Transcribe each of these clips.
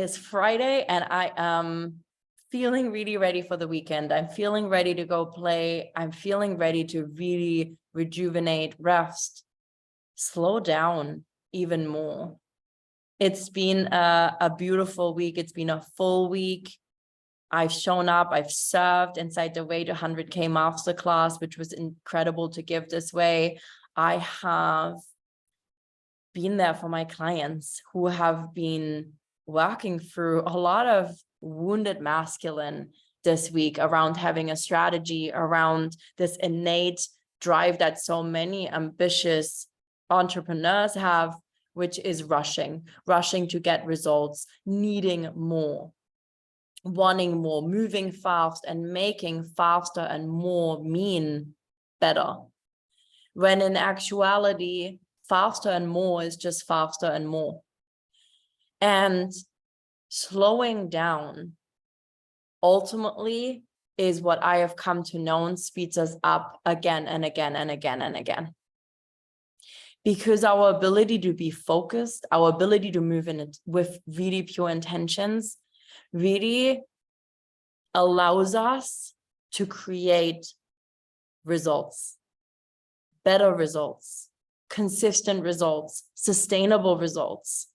is Friday and I am feeling really ready for the weekend. I'm feeling ready to go play. I'm feeling ready to really rejuvenate, rest, slow down even more. It's been a beautiful week. It's been a full week. I've shown up, I've served inside the Way to 100K Masterclass, which was incredible to give this way. I have been there for my clients who have been working through a lot of wounded masculine this week around having a strategy, around this innate drive that so many ambitious entrepreneurs have, which is rushing to get results, needing more, wanting more, moving fast, and making faster and more mean better. When in actuality, faster and more is just faster and more. And slowing down ultimately is what I have come to know and speeds us up again and again and again and again. Because our ability to be focused, our ability to move in it with really pure intentions, really allows us to create results, better results, consistent results, sustainable results.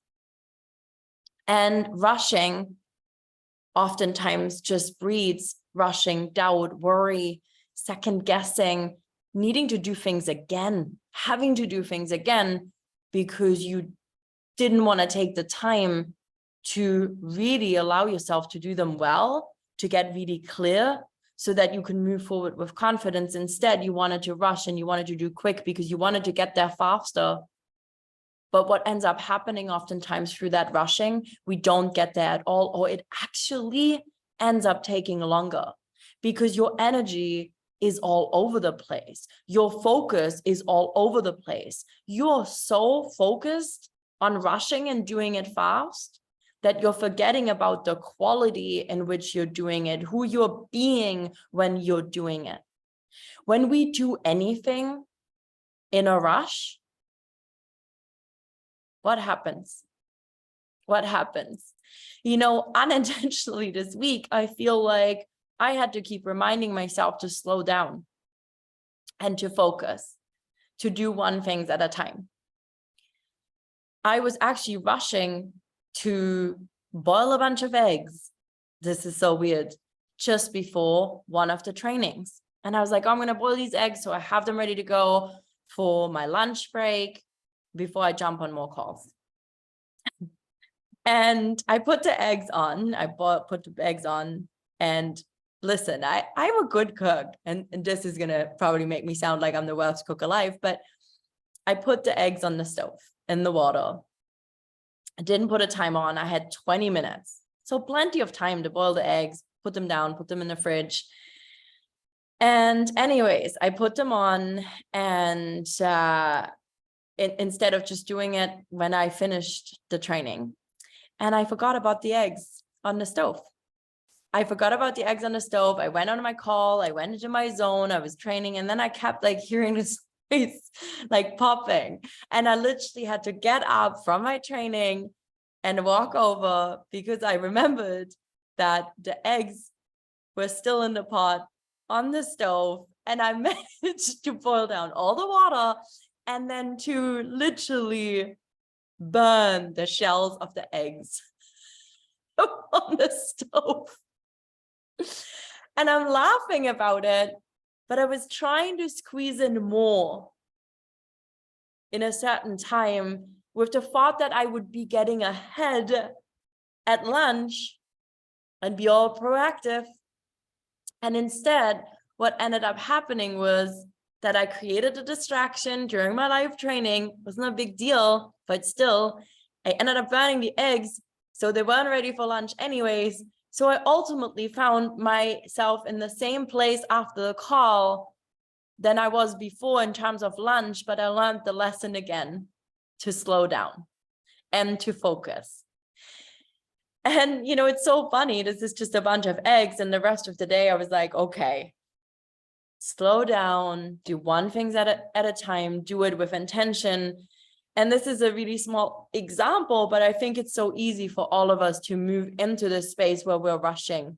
And rushing oftentimes just breeds rushing, doubt, worry, second guessing, needing to do things again, having to do things again because you didn't want to take the time to really allow yourself to do them well, to get really clear so that you can move forward with confidence. Instead, you wanted to rush and you wanted to do quick because you wanted to get there faster. But what ends up happening oftentimes through that rushing, we don't get there at all, or it actually ends up taking longer because your energy is all over the place. Your focus is all over the place. You're so focused on rushing and doing it fast that you're forgetting about the quality in which you're doing it, who you're being when you're doing it. When we do anything in a rush, what happens? What happens? You know, unintentionally this week, I feel like I had to keep reminding myself to slow down and to focus, to do one thing at a time. I was actually rushing to boil a bunch of eggs. This is so weird. Just before one of the trainings. And I was like, oh, I'm going to boil these eggs so I have them ready to go for my lunch break before I jump on more calls. And I put the eggs on. Put the eggs on. And listen, I'm a good cook. And this is going to probably make me sound like I'm the worst cook alive. But I put the eggs on the stove in the water. I didn't put a timer on. I had 20 minutes. So plenty of time to boil the eggs, put them down, put them in the fridge. And anyways, I put them on and instead of just doing it when I finished the training. And I forgot about the eggs on the stove. I forgot about the eggs on the stove. I went on my call. I went into my zone. I was training. And then I kept like hearing this voice like popping. And I literally had to get up from my training and walk over because I remembered that the eggs were still in the pot on the stove. And I managed to boil down all the water and then to literally burn the shells of the eggs on the stove. And I'm laughing about it, but I was trying to squeeze in more in a certain time with the thought that I would be getting ahead at lunch and be all proactive. And instead, what ended up happening was that I created a distraction during my live training. It wasn't a big deal, but still, I ended up burning the eggs, so they weren't ready for lunch anyways. So I ultimately found myself in the same place after the call than I was before in terms of lunch, but I learned the lesson again to slow down and to focus. And, you know, it's so funny. This is just a bunch of eggs. And the rest of the day, I was like, okay, slow down, do one thing at a time, do it with intention. And this is a really small example, but I think it's so easy for all of us to move into this space where we're rushing,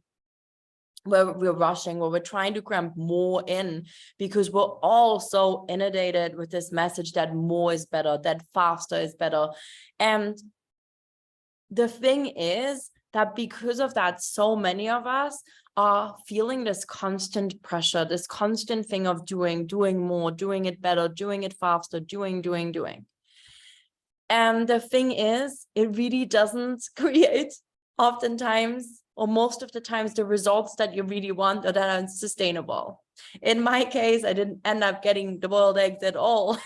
where we're trying to cram more in, because we're all so inundated with this message that more is better, that faster is better. And the thing is that because of that, so many of us are feeling this constant pressure, this constant thing of doing more, doing it better, doing it faster, doing. And the thing is, it really doesn't create oftentimes, or most of the times, the results that you really want or that are sustainable. In my case, I didn't end up getting the boiled eggs at all.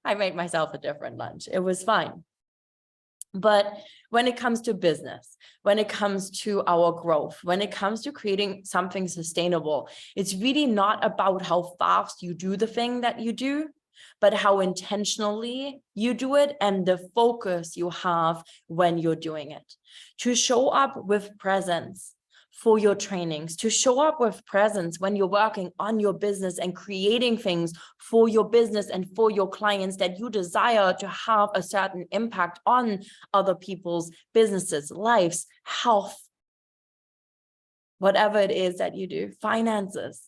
I made myself a different lunch. It was fine. But when it comes to business, when it comes to our growth, when it comes to creating something sustainable, it's really not about how fast you do the thing that you do, but how intentionally you do it and the focus you have when you're doing it. To show up with presence for your trainings, to show up with presence when you're working on your business and creating things for your business and for your clients that you desire to have a certain impact on other people's businesses, lives, health, whatever it is that you do, finances.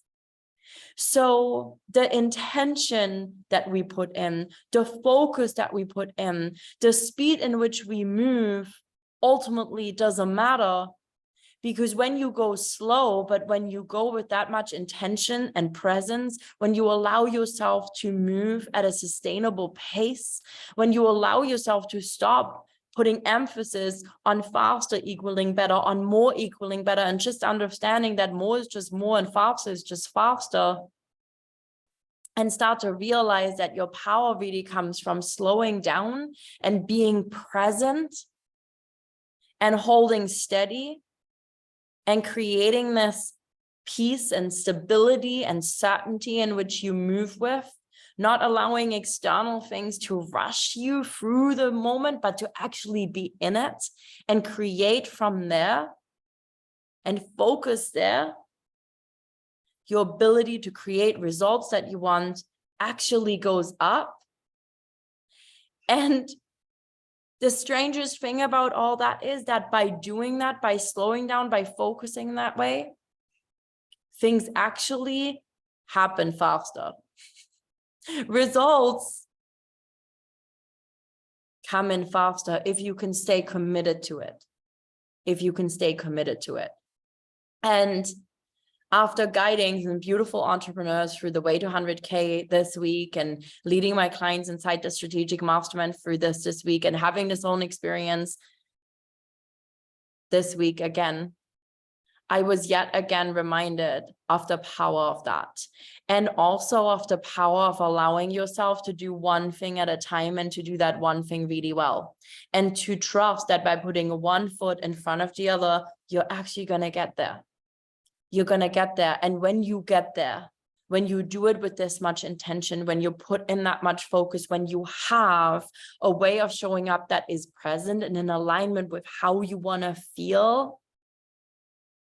So the intention that we put in, the focus that we put in, the speed in which we move ultimately doesn't matter. Because when you go slow, but when you go with that much intention and presence, when you allow yourself to move at a sustainable pace, when you allow yourself to stop putting emphasis on faster equaling better, on more equaling better, and just understanding that more is just more and faster is just faster, and start to realize that your power really comes from slowing down and being present and holding steady, and creating this peace and stability and certainty in which you move with, not allowing external things to rush you through the moment, but to actually be in it and create from there and focus there. Your ability to create results that you want actually goes up. And the strangest thing about all that is that by doing that, by slowing down, by focusing that way, things actually happen faster. Results come in faster if you can stay committed to it. And after guiding some beautiful entrepreneurs through the way to 100K this week, and leading my clients inside the strategic mastermind through this week, and having this own experience this week again, I was yet again reminded of the power of that, and also of the power of allowing yourself to do one thing at a time, and to do that one thing really well, and to trust that by putting one foot in front of the other, you're actually going to get there. You're going to get there. And when you get there, when you do it with this much intention, when you put in that much focus, when you have a way of showing up that is present and in alignment with how you want to feel,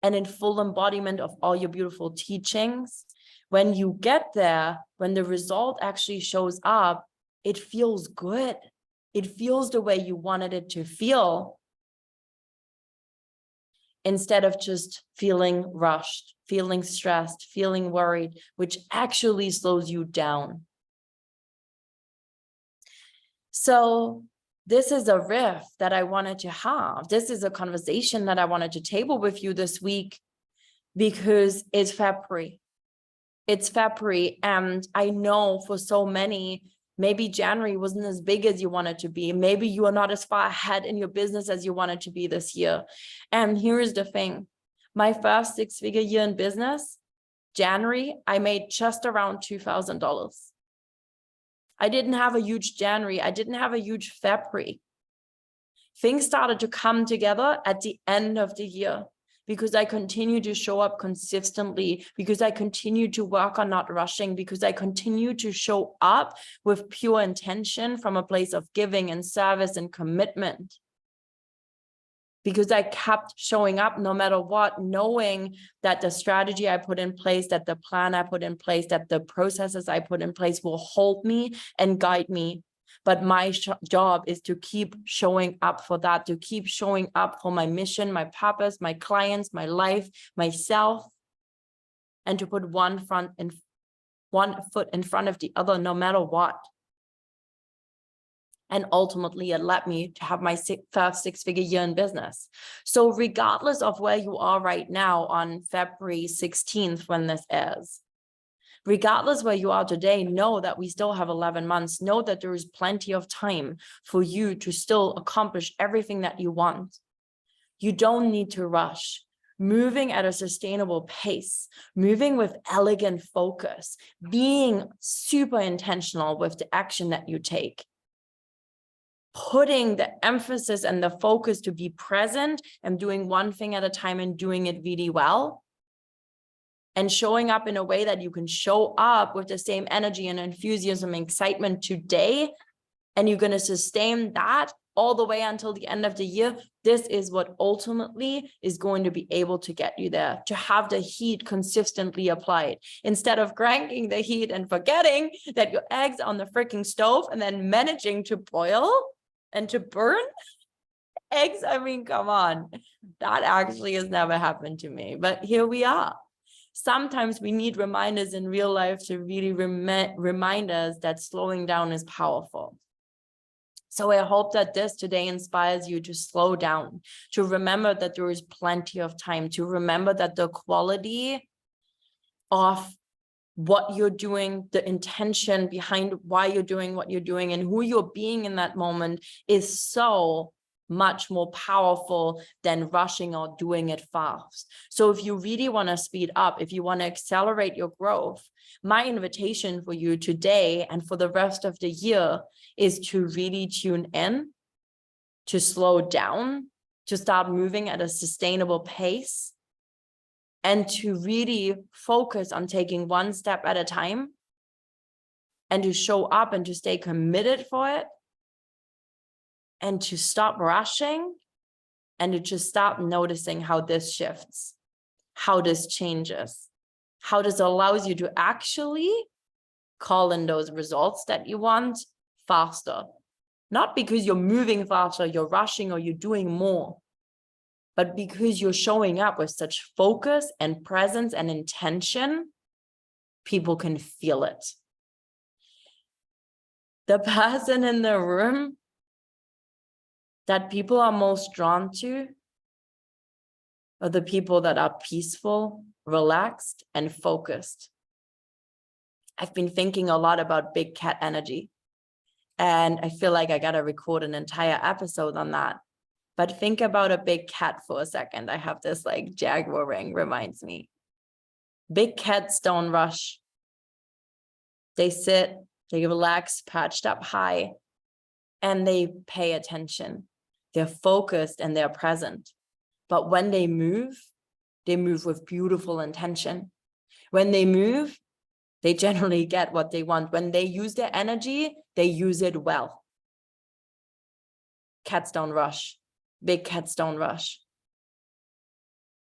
and in full embodiment of all your beautiful teachings, when you get there, when the result actually shows up, it feels good. It feels the way you wanted it to feel, instead of just feeling rushed, feeling stressed, feeling worried, which actually slows you down. So this is a riff that I wanted to have. This is a conversation that I wanted to table with you this week, because it's February. It's February, and I know for so many, maybe January wasn't as big as you wanted to be. Maybe you are not as far ahead in your business as you wanted to be this year. And here is the thing. My first 6-figure year in business, January, I made just around $2,000. I didn't have a huge January. I didn't have a huge February. Things started to come together at the end of the year, because I continue to show up consistently, because I continue to work on not rushing, because I continue to show up with pure intention from a place of giving and service and commitment. because I kept showing up no matter what, knowing that the strategy I put in place, that the plan I put in place, that the processes I put in place will hold me and guide me. But my job is to keep showing up for that, to keep showing up for my mission, my purpose, my clients, my life, myself, and to put one foot in front of the other, no matter what. And ultimately, it led me to have my first six-figure year in business. So regardless of where you are right now on February 16th, when this is, regardless where you are today, know that we still have 11 months. Know that there is plenty of time for you to still accomplish everything that you want. You don't need to rush. Moving at a sustainable pace, moving with elegant focus, being super intentional with the action that you take, putting the emphasis and the focus to be present and doing one thing at a time and doing it really well, and showing up in a way that you can show up with the same energy and enthusiasm and excitement today, and you're going to sustain that all the way until the end of the year. This is what ultimately is going to be able to get you there, to have the heat consistently applied, instead of cranking the heat and forgetting that your eggs on the freaking stove and then managing to boil and to burn eggs. I mean, come on, that actually has never happened to me, but here we are. Sometimes we need reminders in real life to really remind us that slowing down is powerful. So I hope that this today inspires you to slow down, to remember that there is plenty of time, to remember that the quality of what you're doing, the intention behind why you're doing what you're doing and who you're being in that moment is so much more powerful than rushing or doing it fast. So if you really want to speed up, if you want to accelerate your growth, my invitation for you today and for the rest of the year is to really tune in, to slow down, to start moving at a sustainable pace, and to really focus on taking one step at a time, and to show up and to stay committed for it, and to stop rushing, and to just start noticing how this shifts, how this changes, how this allows you to actually call in those results that you want faster. Not because you're moving faster, you're rushing, or you're doing more, but because you're showing up with such focus and presence and intention, people can feel it. The person in the room that people are most drawn to are the people that are peaceful, relaxed, and focused. I've been thinking a lot about big cat energy, and I feel like I gotta record an entire episode on that. But think about a big cat for a second. I have this like jaguar ring, reminds me. Big cats don't rush. They sit, they relax, perched up high, and they pay attention. They're focused and they're present. But when they move with beautiful intention. When they move, they generally get what they want. When they use their energy, they use it well. Cats don't rush. Big cats don't rush.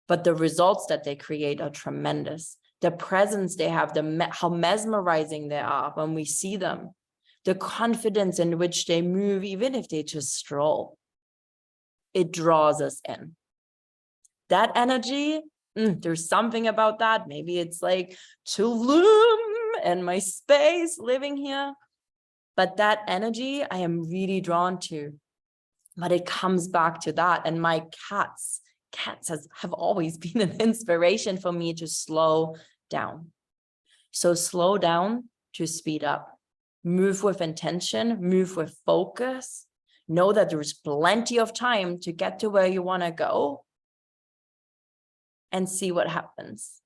But the results that they create are tremendous. The presence they have, how mesmerizing they are when we see them. The confidence in which they move, even if they just stroll. It draws us in. That energy, there's something about that. Maybe it's like Tulum and my space living here. But that energy I am really drawn to. But it comes back to that. And my cats have always been an inspiration for me to slow down. So slow down to speed up. Move with intention, move with focus. Know that there's plenty of time to get to where you want to go, and see what happens.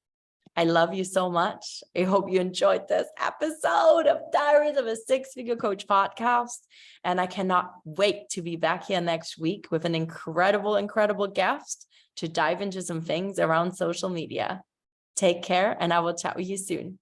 I love you so much. I hope you enjoyed this episode of Diaries of a Six-Figure Coach podcast. And I cannot wait to be back here next week with an incredible guest to dive into some things around social media. Take care, and I will chat with you soon.